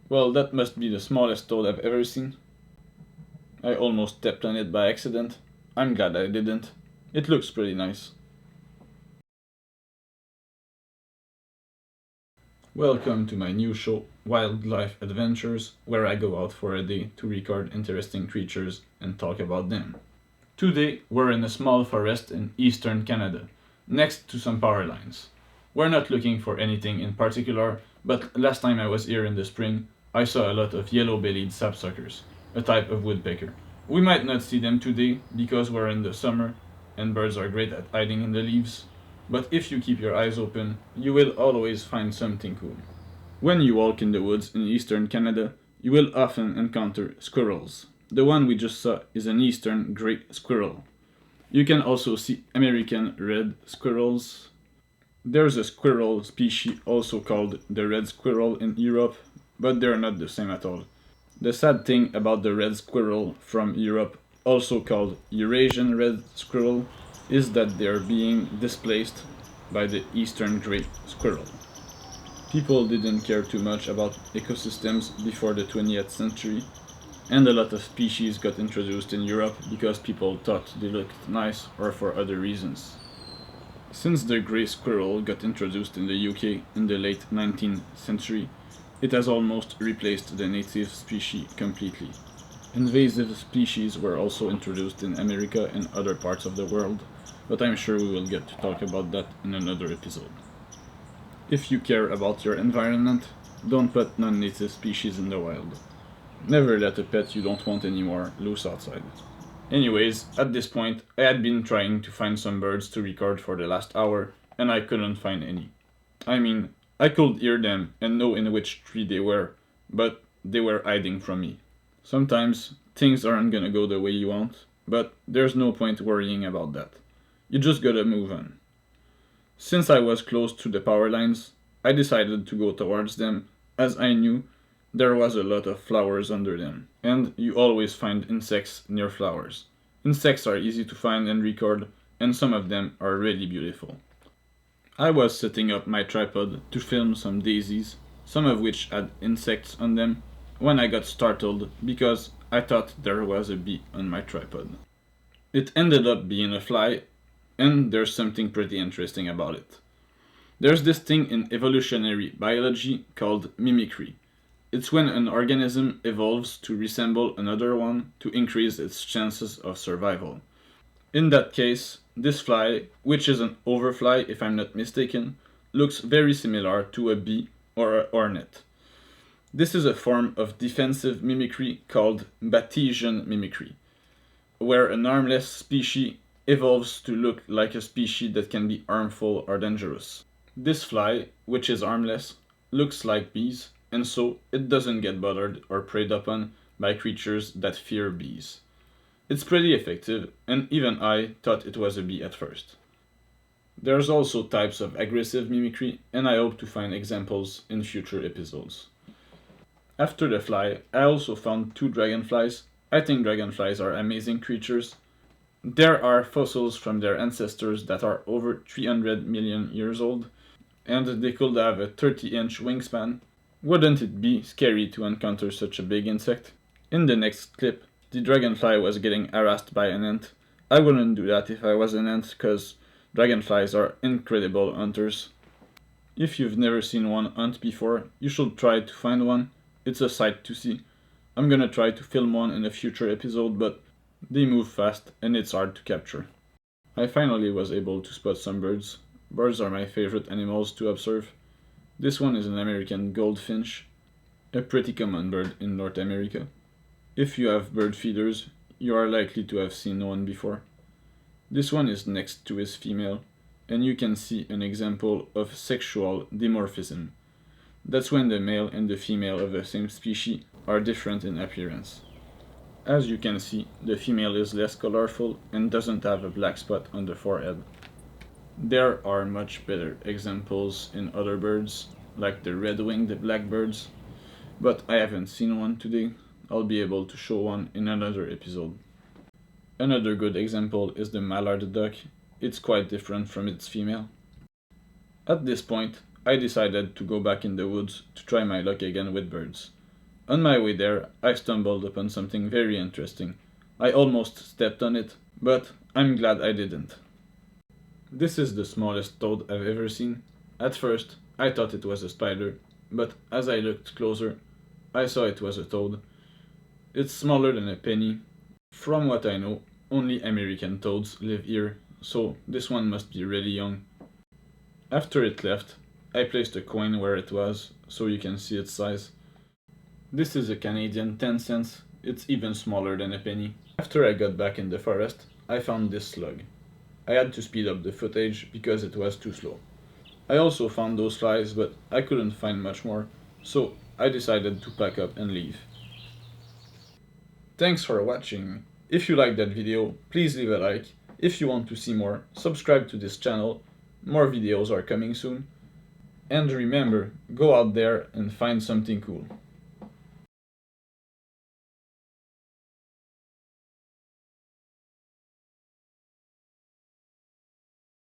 Well, that must be the smallest toad I've ever seen. I almost stepped on it by accident. I'm glad I didn't. It looks pretty nice. Welcome to my new show, Wildlife Adventures, where I go out for a day to record interesting creatures and talk about them. Today, we're in a small forest in eastern Canada, next to some power lines. We're not looking for anything in particular, but last time I was here in the spring, I saw a lot of yellow-bellied sapsuckers, a type of woodpecker. We might not see them today because we're in the summer and birds are great at hiding in the leaves, but if you keep your eyes open, you will always find something cool. When you walk in the woods in eastern Canada, you will often encounter squirrels. The one we just saw is an eastern grey squirrel. You can also see American red squirrels. There's a squirrel species also called the red squirrel in Europe, but they're not the same at all. The sad thing about the red squirrel from Europe, also called Eurasian red squirrel, is that they are being displaced by the eastern grey squirrel. People didn't care too much about ecosystems before the 20th century, and a lot of species got introduced in Europe because people thought they looked nice or for other reasons. Since the grey squirrel got introduced in the UK in the late 19th century, it has almost replaced the native species completely. Invasive species were also introduced in America and other parts of the world, but I'm sure we will get to talk about that in another episode. If you care about your environment, don't put non-native species in the wild. Never let a pet you don't want anymore loose outside. Anyways, at this point, I had been trying to find some birds to record for the last hour, and I couldn't find any. I mean, I could hear them and know in which tree they were, but they were hiding from me. Sometimes, things aren't gonna go the way you want, but there's no point worrying about that. You just gotta move on. Since I was close to the power lines, I decided to go towards them, as I knew there was a lot of flowers under them, and you always find insects near flowers. Insects are easy to find and record, and some of them are really beautiful. I was setting up my tripod to film some daisies, some of which had insects on them, when I got startled because I thought there was a bee on my tripod. It ended up being a fly, and there's something pretty interesting about it. There's this thing in evolutionary biology called mimicry. It's when an organism evolves to resemble another one to increase its chances of survival. In that case, this fly, which is an hoverfly if I'm not mistaken, looks very similar to a bee or a hornet. This is a form of defensive mimicry called Batesian mimicry, where an harmless species evolves to look like a species that can be harmful or dangerous. This fly, which is harmless, looks like bees, and so it doesn't get bothered or preyed upon by creatures that fear bees. It's pretty effective, and even I thought it was a bee at first. There's also types of aggressive mimicry, and I hope to find examples in future episodes. After the fly, I also found two dragonflies. I think dragonflies are amazing creatures. There are fossils from their ancestors that are over 300 million years old, and they could have a 30-inch wingspan. Wouldn't it be scary to encounter such a big insect? In the next clip, the dragonfly was getting harassed by an ant. I wouldn't do that if I was an ant, cause dragonflies are incredible hunters. If you've never seen one hunt before, you should try to find one. It's a sight to see. I'm gonna try to film one in a future episode, but they move fast and it's hard to capture. I finally was able to spot some birds. Birds are my favorite animals to observe. This one is an American goldfinch, a pretty common bird in North America. If you have bird feeders, you are likely to have seen one before. This one is next to his female, and you can see an example of sexual dimorphism. That's when the male and the female of the same species are different in appearance. As you can see, the female is less colorful and doesn't have a black spot on the forehead. There are much better examples in other birds, like the red-winged blackbirds, but I haven't seen one today. I'll be able to show one in another episode. Another good example is the mallard duck. It's quite different from its female. At this point, I decided to go back in the woods to try my luck again with birds. On my way there, I stumbled upon something very interesting. I almost stepped on it, but I'm glad I didn't. This is the smallest toad I've ever seen. At first, I thought it was a spider, but as I looked closer, I saw it was a toad. It's smaller than a penny. From what I know, only American toads live here, so this one must be really young. After it left, I placed a coin where it was, so you can see its size. This is a Canadian 10 cents, it's even smaller than a penny. After I got back in the forest, I found this slug. I had to speed up the footage because it was too slow. I also found those flies, but I couldn't find much more, so I decided to pack up and leave. Thanks for watching. If you liked that video, please leave a like. If you want to see more, subscribe to this channel. More videos are coming soon. And remember, go out there and find something cool.